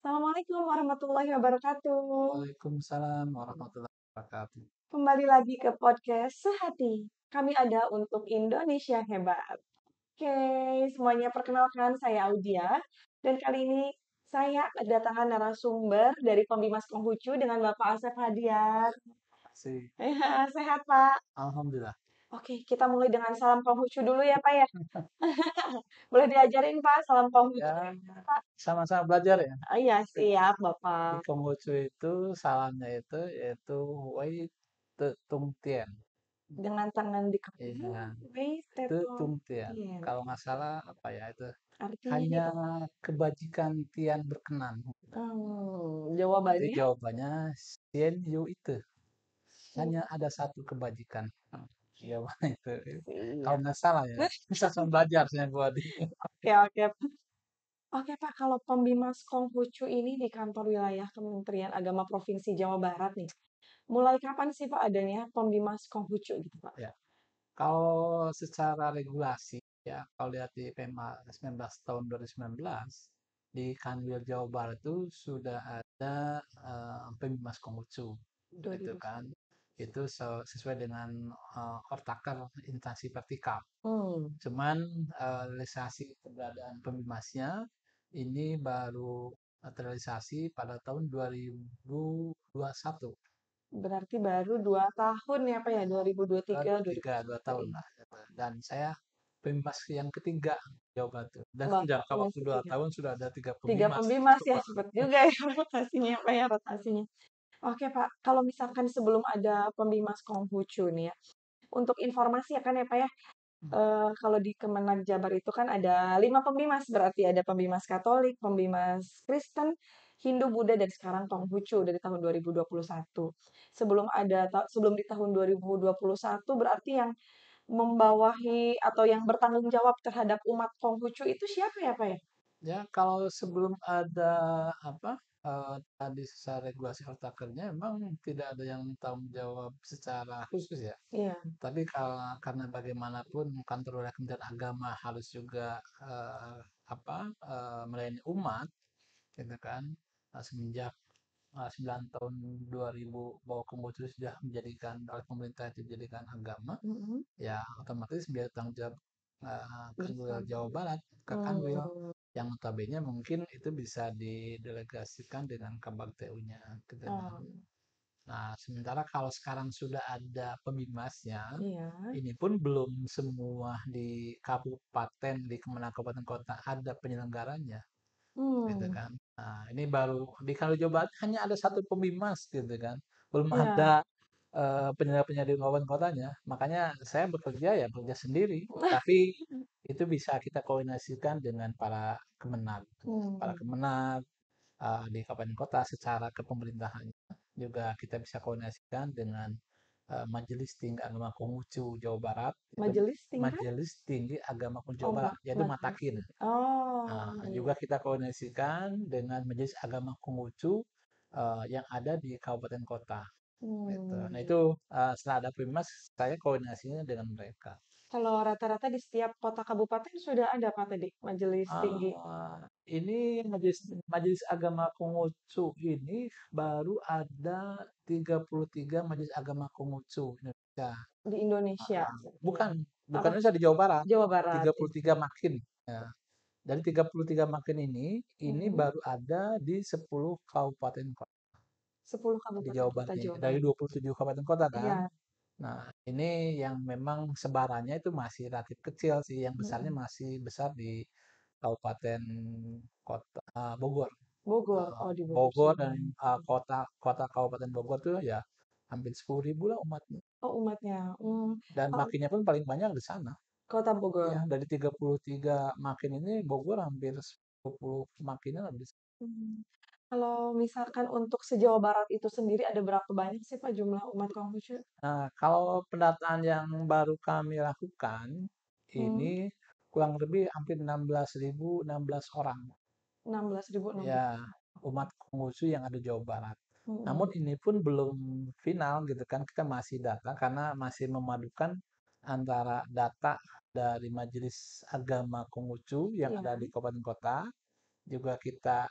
Assalamualaikum warahmatullahi wabarakatuh. Waalaikumsalam warahmatullahi wabarakatuh. Kembali lagi ke podcast Sehati. Kami ada untuk Indonesia Hebat. Oke, semuanya perkenalkan saya Audia. Dan kali ini saya kedatangan narasumber dari Pembimas Konghucu dengan Bapak Asep Hadiat. Masih, Sehat Pak? alhamdulillah. Oke, kita mulai dengan salam Konghucu dulu ya Pak ya. Boleh diajarin Pak salam Konghucu Ya, Pak? sama-sama belajar ya. Iya siap Di Bapak. Konghucu itu salamnya itu yaitu Wei Te Tung Tien. Dengan tangan di kepala, Iya, wei Te teto Tung Tien. tien. Kalau nggak salah apa ya itu Artinya nih hanya Pak. kebajikan Tian berkenan. Jadi Jawabannya jawabannya Tien Yu itu siap. hanya ada satu kebajikan. Jawabannya itu. Kalau Siap. nggak salah ya, bisa sama belajar saya buat di. Oke, oke. Oke Pak, kalau Pembimas Konghucu ini di kantor wilayah Kementerian Agama Provinsi Jawa Barat nih, mulai kapan sih Pak adanya Pembimas Konghucu gitu Pak? Ya. Kalau secara regulasi, ya, kalau lihat di PMA 19 tahun 2019, di Kanwil Jawa Barat itu sudah ada Pembimas Konghucu, gitu 2000. kan. Itu sesuai dengan Ortaker instansi vertikal. Hmm, Cuman realisasi keberadaan Pembimasnya ini baru terrealisasi pada tahun 2021. berarti baru 2 tahun ya Pak ya, 2023, Tiga dua 2021 tahun ini. lah gitu. Dan saya pembimas yang ketiga Jawa Barat dalam Bapak jangka waktu masih 2 tahun sudah ada tiga tiga pembimas pembimas ya, coba. cepet juga ya rotasinya Pak ya, rotasinya. Oke Pak, kalau misalkan sebelum ada Pembimas Konghucu nih ya, untuk informasi ya kan ya Pak ya, kalau di Kemenag Jabar itu kan ada 5 pembimas, berarti ada pembimas Katolik, pembimas Kristen, Hindu, Buddha, dan sekarang Konghucu dari tahun 2021. Sebelum di tahun 2021 berarti yang membawahi atau yang bertanggung jawab terhadap umat Konghucu itu siapa ya Pak ya? Ya kalau sebelum ada apa tadi secara regulasi Ortakernya memang tidak ada yang tanggung jawab secara khusus ya. Iya. Tapi karena bagaimanapun kantor wilayah Kementerian Agama harus juga melayani umat, gitu kan. Semenjak 9 tahun 2000 bahwa Konghucu sudah menjadikan oleh pemerintah itu dijadikan agama, Mhm. ya otomatis biar tanggung jawab Kanwil Bersama. Jawa Barat ke Kanwil Hmm. yang notabene mungkin itu bisa didelegasikan dengan Kabag TU-nya gitu kan. Oh, Nah, sementara kalau sekarang sudah ada pembimasnya, iya. ini pun belum semua di kabupaten, di Kemenang Kabupaten Kota ada penyelenggaranya gitu Hmm. kan. Nah, ini baru di Kali Jawa Barat hanya ada satu pembimas gitu kan. Belum Iya. ada penyedia-penyedia di kabupaten kotanya. Makanya saya bekerja sendiri, tapi itu bisa kita koordinasikan dengan para kemenag. Para Hmm. kemenag di kabupaten kota secara kepemerintahannya. Juga kita bisa koordinasikan dengan Majelis Tinggi Agama Konghucu Jawa Barat. Itu Majelis tingkat? Majelis Tinggi Agama Konghucu Oh, Jawa Barat, yaitu majelis Matakin. tingkat. Oh, Nah, iya. juga kita koordinasikan dengan Majelis Agama Konghucu yang ada di kabupaten kota. Gitu. Nah Hmm. itu setelah ada PIMAS, saya koordinasinya dengan mereka. Kalau rata-rata di setiap kota kabupaten sudah ada Pak tadi majelis tinggi Ah, ini Majelis Majelis Agama Konghucu ini baru ada 33 Majelis Agama Konghucu Indonesia. di Indonesia. Bukan, bukan Apa? Indonesia di Jawa Barat. Jawa Barat. 33 makin. Ya. Dari 33 makin ini Mhm. baru ada di 10 kabupaten kota 10 di kabupaten Jawa Barat kota ini. Jawa Dari Barat. 27 kabupaten kota kan. Iya. Nah, ini yang memang sebarannya itu masih relatif kecil sih. Yang besarnya Mhm. masih besar di Kabupaten Kota Bogor. Bogor. Oh, di Bogor Bogor dan sini. kota Kabupaten Bogor tuh ya hampir 10.000 lah umatnya. Oh, umatnya. Hmm. Dan Kalau makinnya pun paling banyak di sana. Kota Ya, Bogor. dari 33 makin ini Bogor hampir 10 makinnya lebih. Hmm. Kalau misalkan untuk se-Jawa Barat itu sendiri ada berapa banyak sih Pak jumlah umat Konghucu? Nah, kalau pendataan yang baru kami lakukan, Hmm. ini kurang lebih hampir 16.016 orang. 16.060. Ya, umat Konghucu yang ada di Jawa Barat. Namun Mhm. ini pun belum final gitu kan, kita masih data karena masih memadukan antara data dari Majelis Agama Konghucu yang ada Iya. di kabupaten kota juga kita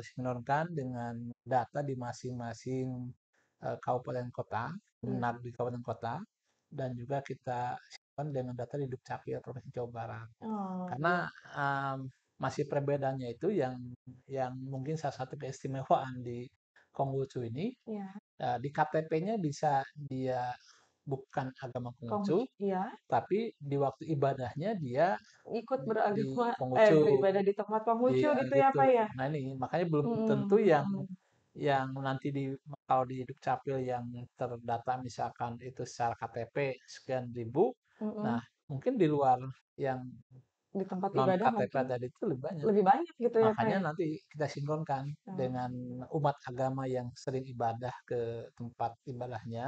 sinkronkan dengan data di masing-masing kabupaten kota, Iya. di kabupaten kota, dan juga kita sinkron dengan data di Dukcapil Provinsi Jawa Barat. Oh, iya. Karena masih perbedaannya itu yang mungkin salah satu keistimewaan di Konghucu ini, Iya. di KTP-nya bisa dia bukan agama Konghucu, Konghucu, iya. tapi di waktu ibadahnya dia Ikut di beragama, Konghucu, beribadah di tempat Konghucu di gitu ya, gitu. Pak, ya? Nah ini makanya belum tentu Mhm, mhm, yang nanti kalau di Dukcapil yang terdata misalkan itu secara KTP sekian ribu, nah mhm. mungkin di luar yang Di tempat non ibadah KTP mungkin tadi itu lebih banyak. lebih banyak gitu ya, Pak, Makanya ya? nanti kita sinkronkan dengan Oh, umat agama yang sering ibadah ke tempat ibadahnya,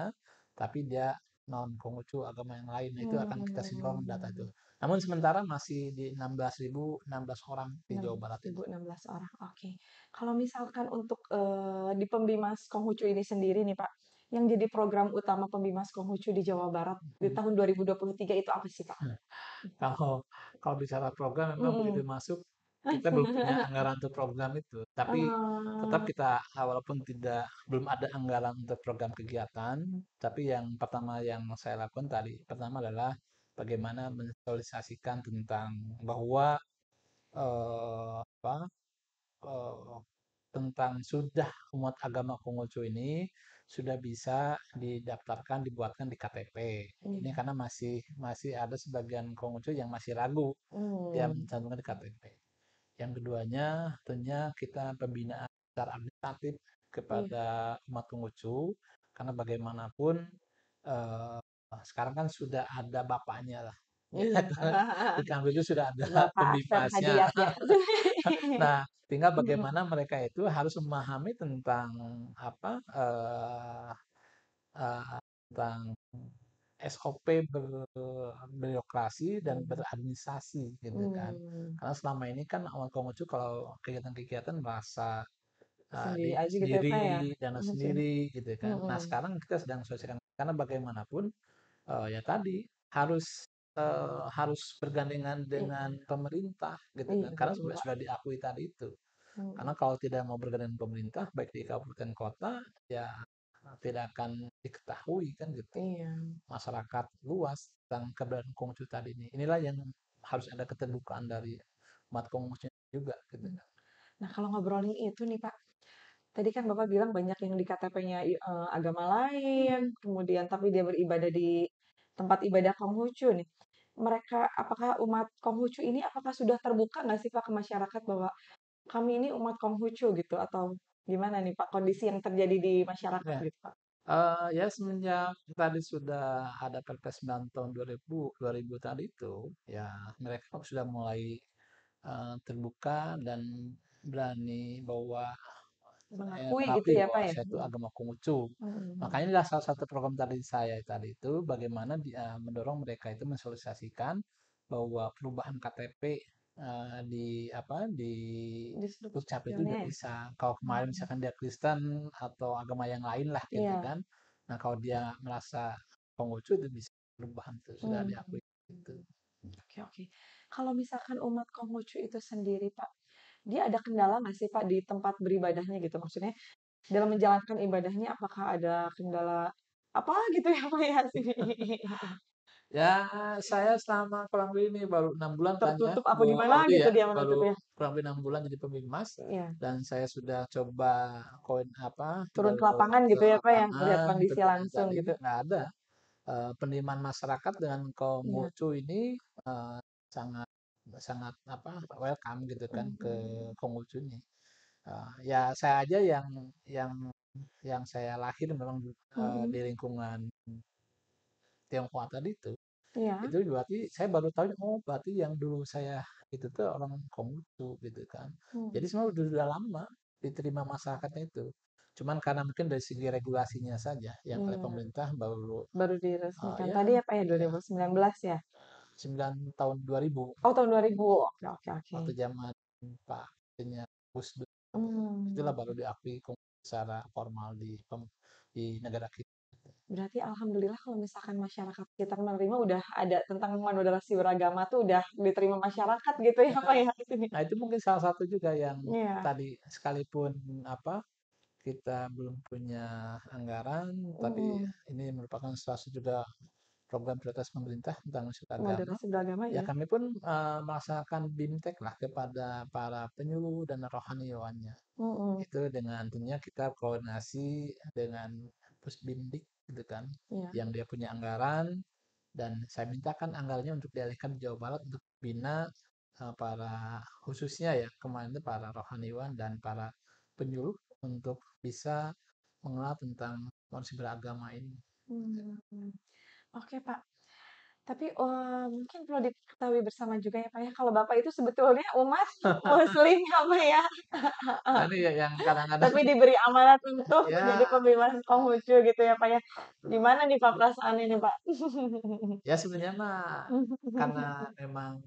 tapi dia non Konghucu agama yang lain. Nah, itu akan kita sinkron data itu. mmm, Namun sementara masih di 16.016 orang di Jawa Barat ini. 16 orang, oke. Kalau misalkan untuk, di Pembimas Konghucu ini sendiri nih, Pak, yang jadi program utama Pembimas Konghucu di Jawa Barat di Hmm. tahun 2023 itu apa sih, Pak? Kalau kalau bicara program memang begitu Mhm. masuk kita belum punya anggaran untuk program itu. Tapi tetap Oh, kita walaupun tidak belum ada anggaran untuk program kegiatan, tapi yang pertama yang saya lakukan tadi pertama adalah bagaimana mensosialisasikan tentang bahwa apa eh, tentang sudah umat agama Konghucu ini sudah bisa didaftarkan dibuatkan di KTP. Ini iya. karena masih masih ada sebagian Konghucu yang masih ragu dia Mmm, mencantumkan di KTP. Yang keduanya tentunya kita pembinaan secara administratif iya, kepada umat Konghucu karena bagaimanapun eh, sekarang kan sudah ada bapaknya lah. Ya, iya. kan? Di kampus itu sudah ada Bapak pembimasnya. Ferhadiat ya? Nah, tinggal Mhm, bagaimana mereka itu harus memahami tentang apa tentang SOP birokrasi dan mhm. beradministrasi gitu kan. Mmm, Karena selama ini kan awal Konghucu kalau kegiatan-kegiatan merasa sendiri di aja gitu ya, Pak, ya? sendiri, dana Mhm, sendiri gitu kan. Nah mhm, sekarang kita sedang sosialisasikan karena bagaimanapun ya tadi harus bergandengan i dengan pemerintah gitu kan. iya Karena dong, Pak. sudah diakui tadi itu. Karena Mhm, kalau tidak mau bergandengan dengan pemerintah baik di kabupaten kota ya tidak akan diketahui kan gitu iya, masyarakat luas tentang keberadaan Konghucu tadi ini. Inilah yang harus ada keterbukaan dari umat Konghucu juga gitu mmm. kan. Nah, kalau ngobrolin itu nih, Pak, tadi kan Bapak bilang banyak yang di KTP-nya agama lain, kemudian tapi dia beribadah di tempat ibadah Konghucu nih. Mereka apakah umat Konghucu ini apakah sudah terbuka nggak sih, Pak, ke masyarakat bahwa kami ini umat Konghucu gitu atau gimana nih, Pak, kondisi yang terjadi di masyarakat Ya, gitu, Pak? ya semenjak tadi sudah ada Perpres 9 tahun 2000 tadi itu, ya mereka sudah mulai terbuka dan berani bahwa Mengakui gitu mengakui ya, Pak, bahwa ya? saya itu agama Konghucu. Mhm, Makanya inilah salah satu program tadi saya tadi itu bagaimana mendorong mereka itu mensosialisasikan bahwa perubahan KTP di apa di di seluruh Dukcapil itu dunia udah ya? bisa. Kalau kemarin Mhm, misalkan dia Kristen atau agama yang lain lah gitu iya, kan. Nah kalau dia merasa Konghucu itu bisa perubahan itu sudah mmm, diakui itu. oke, oke. Kalau misalkan umat Konghucu itu sendiri, Pak, dia ada kendala nggak sih, Pak, di tempat beribadahnya gitu? Maksudnya dalam menjalankan ibadahnya apakah ada kendala apa gitu ya, Pak, ya, sih? Ya, saya selama kurang lebih ini baru 6 bulan kan ya, Tertutup apa gimana baru gitu ya, dia baru menutupnya? kurang lebih 6 bulan jadi pemimas Iya, dan saya sudah coba koin apa turun ke lapangan ke gitu ya, Pak, ya, melihat lapangan kondisi tentunya langsung tadi gitu. nggak ada penerimaan masyarakat dengan Iya, Konghucu ini eh, sangat sangat apa welcome gitu kan ke mhm, Konghucu ini. Ya saya aja yang yang saya lahir memang di mhm, lingkungan Tionghoa tadi iya, itu berarti saya baru tahu oh berarti yang dulu saya itu tuh orang Konghucu gitu kan mmm, jadi semua udah lama diterima masyarakatnya itu cuman karena mungkin dari segi regulasinya saja yang oleh iya, pemerintah baru baru diresmikan ya tadi ya, Pak, ya, ya 2019 ya? 9 tahun 2000 Oh, tahun 2000, oke, oke, oke. waktu zaman Pak Presiden Gus Dur itulah Mmm, baru diakui secara formal di negara kita. Berarti alhamdulillah kalau misalkan masyarakat sekitar menerima udah ada tentang moderasi beragama tuh udah diterima masyarakat gitu ya Pak Nah, ya? Itu nih. nah itu mungkin salah satu juga yang Iya. tadi sekalipun apa kita belum punya anggaran, tapi Mm-mm. ini merupakan salah satu juga program prioritas pemerintah tentang isu agama. Moderasi beragama Ya ya. kami pun melaksanakan BIMTEK lah kepada para penyuluh dan rohaniawannya. Mm-mm. Itu dengan tentunya kita koordinasi dengan Pusbimdik gitu kan, Iya. yang dia punya anggaran dan saya mintakan anggarannya untuk dialihkan di Jawa Barat untuk bina para khususnya ya kemarin itu para rohaniwan dan para penyuluh untuk bisa mengenal tentang konsep beragama ini. Hmm. Oke Pak. Tapi mungkin perlu diketahui bersama juga ya Pak ya, kalau Bapak itu sebetulnya umat Muslim ya Pak ya, Nah ini ya yang kadang-kadang tapi diberi amanat untuk jadi ya pembimbing Konghucu gitu ya Pak ya. Gimana nih Pak perasaannya nih Pak? ya sebenarnya mah karena memang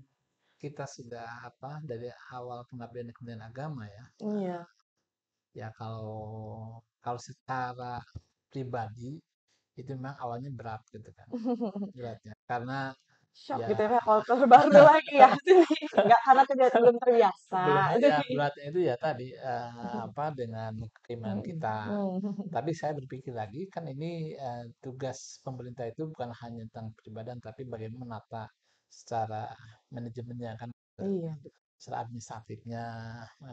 kita sudah apa dari awal pengabdian di Kementerian Agama ya. Iya. Ya kalau kalau secara pribadi itu memang awalnya berat gitu kan, beratnya. Karena Syok ya gitu ya Pak, kalau baru lagi ya sini. Enggak, karena tidak belum terbiasa. belum ya beratnya itu ya tadi apa dengan keimanan kita. Mhm. Tapi saya berpikir lagi kan ini tugas pemerintah itu bukan hanya tentang peribadahan tapi bagaimana menata secara manajemennya kan Iya. secara administratifnya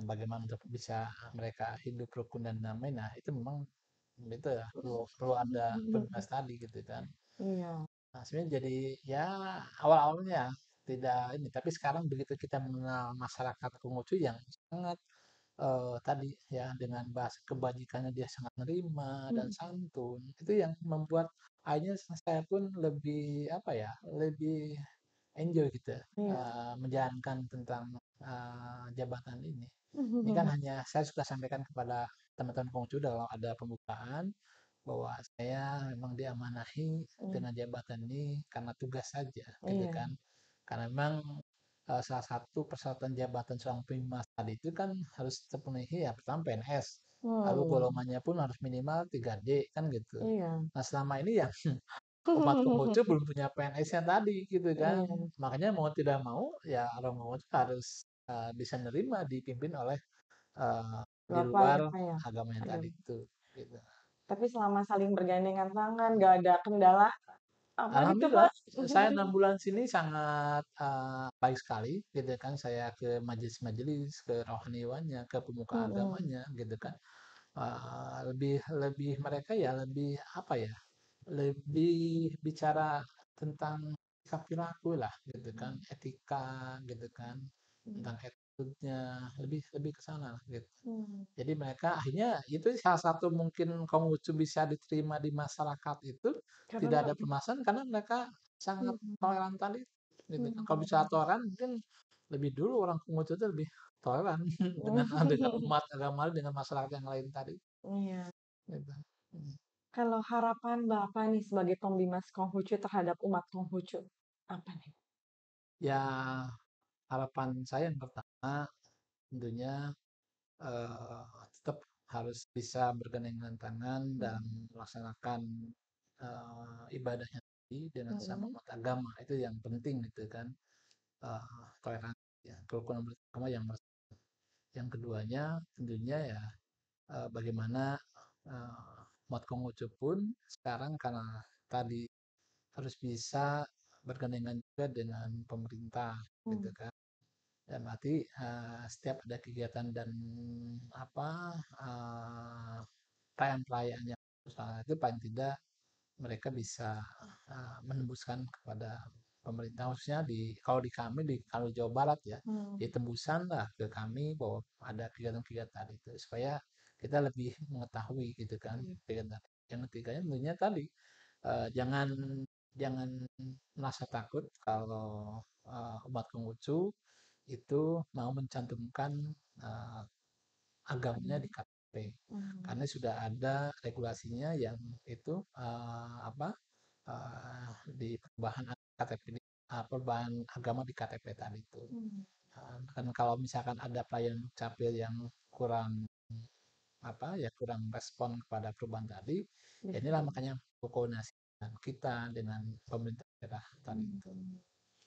bagaimana untuk bisa mereka hidup rukun dan damai. Nah, itu memang itu ya perlu ada petugas tadi gitu kan. Iya. Nah, sebenarnya jadi ya awal-awalnya tidak ini, tapi sekarang begitu kita mengenal masyarakat Konghucu yang sangat tadi ya dengan bahasa kebajikannya dia sangat nerima dan Mhm. santun, itu yang membuat akhirnya saya pun lebih apa ya, lebih enjoy gitu Iya. menjalankan tentang jabatan ini. Ini kan hanya saya suka sampaikan kepada teman-teman Konghucu kalau ada pembukaan bahwa saya memang diamanahi Mhm. dengan jabatan ini karena tugas saja gitu Iya. kan. Karena memang salah satu persyaratan jabatan seorang pemimpin tadi itu kan harus terpenuhi ya pertama PNS, lalu Hmm. golongannya pun harus minimal 3D kan gitu. Iya. Nah selama ini ya umat Konghucu belum punya PNS-nya tadi gitu kan. Iya. Makanya mau tidak mau ya orang Konghucu harus bisa nerima dipimpin oleh di Bapak luar ya Pak ya? agama yang Aduh. tadi itu gitu. Tapi selama saling bergandengan tangan, gak ada kendala apa gitu Alhamdulillah, Pak? saya 6 bulan sini sangat baik sekali, gitu kan. Saya ke majelis-majelis, ke rohaniwannya, ke pemuka Mhm. agamanya, gitu kan. Lebih lebih mereka ya lebih apa ya, lebih bicara tentang sikap perilaku lah, gitu kan, etika, gitu kan, tentang attitude-nya, lebih lebih ke sana lah, gitu. Hmm. Jadi mereka akhirnya itu salah satu mungkin Konghucu bisa diterima di masyarakat itu tidak Karena ada permasalahan karena mereka sangat mhm. toleran tadi gitu kan. Kalau bicara Mhm. toleran mungkin lebih dulu orang Konghucu itu lebih toleran dengan umat agama lain, dengan masyarakat yang lain tadi Iya. gitu. Hmm. Kalau harapan Bapak nih sebagai pembimas Konghucu terhadap umat Konghucu, apa nih? Ya harapan saya yang pertama tentunya tetap harus bisa bergandengan tangan dalam Mhm. melaksanakan ibadahnya tadi dengan sama Mhm. umat agama itu yang penting gitu kan toleransi ya, kerukunan beragama yang keduanya tentunya ya bagaimana umat Konghucu pun sekarang karena tadi harus bisa bergandengan juga dengan pemerintah gitu Mhm. kan. Dan berarti setiap ada kegiatan dan apa perayaan-perayaan yang besar itu paling tidak mereka bisa menembuskan kepada pemerintah khususnya di kalau di kami di kalau Jawa Barat ya Mhm. di tembusan lah ke kami bahwa ada kegiatan-kegiatan itu supaya kita lebih mengetahui gitu kan Iya. kegiatan. Yang ketiganya tentunya tadi jangan jangan merasa takut kalau umat Konghucu itu mau mencantumkan uh, agamanya di Agama. KTP Mhm. karena sudah ada regulasinya yang itu apa di perubahan KTP perubahan agama di KTP tadi itu Mhm. kan kalau misalkan ada pelayanan capil yang kurang kurang respon kepada perubahan tadi. Ya inilah Betul. makanya koordinasi dengan kita dengan pemerintah daerah tadi itu.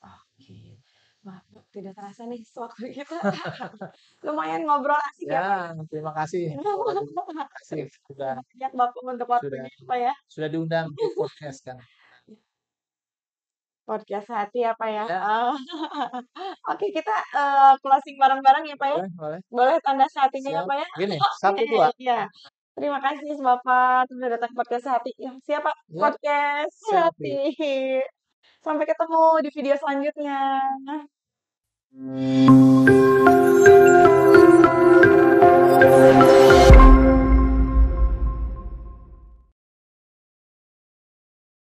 Oke. Wah, tidak terasa nih waktu kita lumayan ngobrol asik ya, Pak, ya. Ya, terima kasih. Waduh, terima kasih Terima kasih banyak Bapak untuk sudah waktunya, Pak, ya. sudah diundang di podcast kan. Podcast hati ya, Pak, ya. Ya, Oke, kita closing bareng-bareng ya, Pak, ya. boleh, boleh. Boleh tanda hatinya ya, Siap. Pak, ya. Gini, Oke, satu dua. iya. Terima kasih Bapak sudah datang ke podcast hati. Ya, siapa? Ya, Podcast selfie. hati. Sampai ketemu di video selanjutnya.